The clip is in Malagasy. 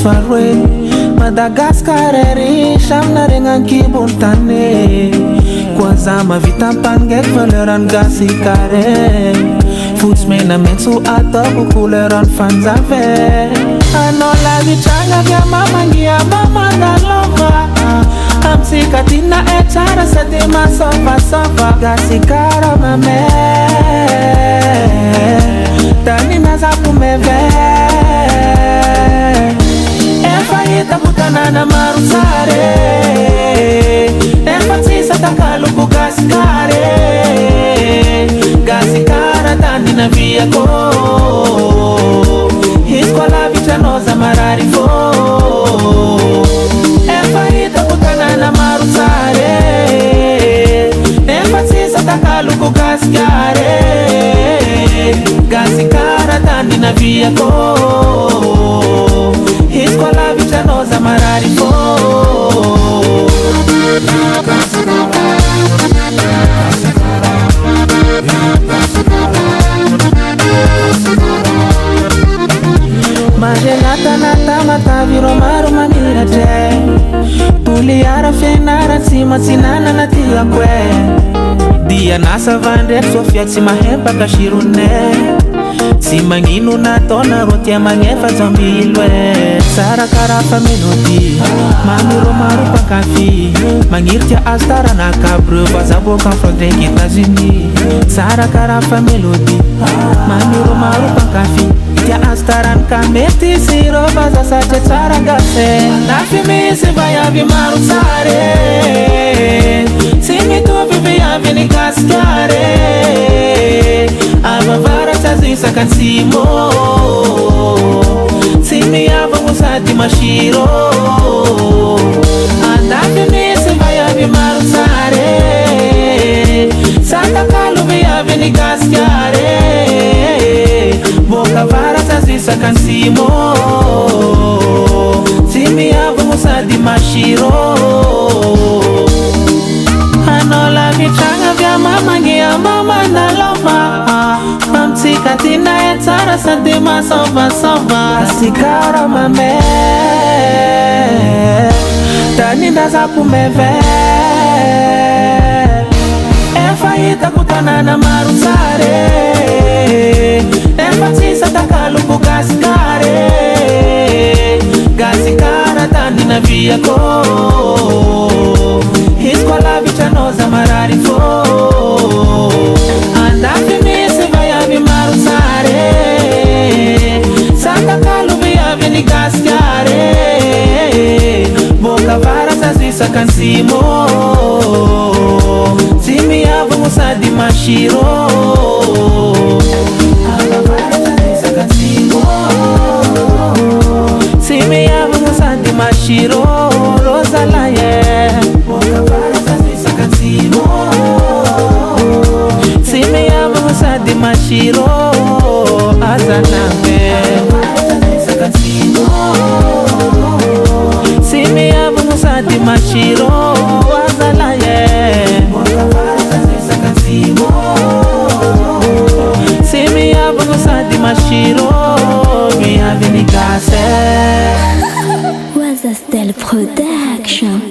faroe Madagaskar ery samina regnankibony tany koa za mavita ampangeky valeurany gasikare fotsy mena mentso ataoko couleurany fanjave anao lavitragna avy amamangia mamandalova amitsika tina e tsara sady masovasova gasikara mame tany nazapo meve efa hitako tanàna maro tsare efa tsisa takaloko gasikare gasikara tany naviako izy koa lavitranao za marary fô efa hitako tanàna maro tsare efa tsisa takaloko gasikare gasikara tany naviako izy koa lavitranao za marary fô magenatanata mataviro maro maniratre toliara fianara tsy matsinanana tiako e dia nasavandreky sofia tsy mahempaka sirone tsy magnino nataona ro tia magnefa jambilo e tsara karafa melody mamiro maro mpankafy magniry azo taranakabreu vazaboka frodreky États-Unis tsara karafa melody mamiro maro mpankafy tia azo taranaka mety siro vaza satria tsara gase nafy misy vayavy maro tsare tsy mitovy viavy ny gasikare avavaratsa zisaka antsimo tsy miavagno sady masiro andafy misy vayavy maro tsare satakalo viavy ny gasikare boka varatsa zisaka antsimo tsy miavagno sady masiro anao lavitragna avy amamangia mamandalova amitsika tina e tsara sady masovasova gasikara mame tany ndazako meve efa hitako tanàna maro tsare efa tsisa takaloko gasikare gasikara tany naviako izy koa lavitranao za marary fô andafy misy vayavy maro tsare satakalo viavy ny gasikare boka varatsa zisaka antsimo tsy miavagno sady masiro tsy miavagno sady masiro rosalaye boka varatsa zisaka antsimo tsy miavagno sady masiro azaname tsy miavagno sady masiro azalaye tsy miavagno sady masiro miavy ny gase Wazastel Production.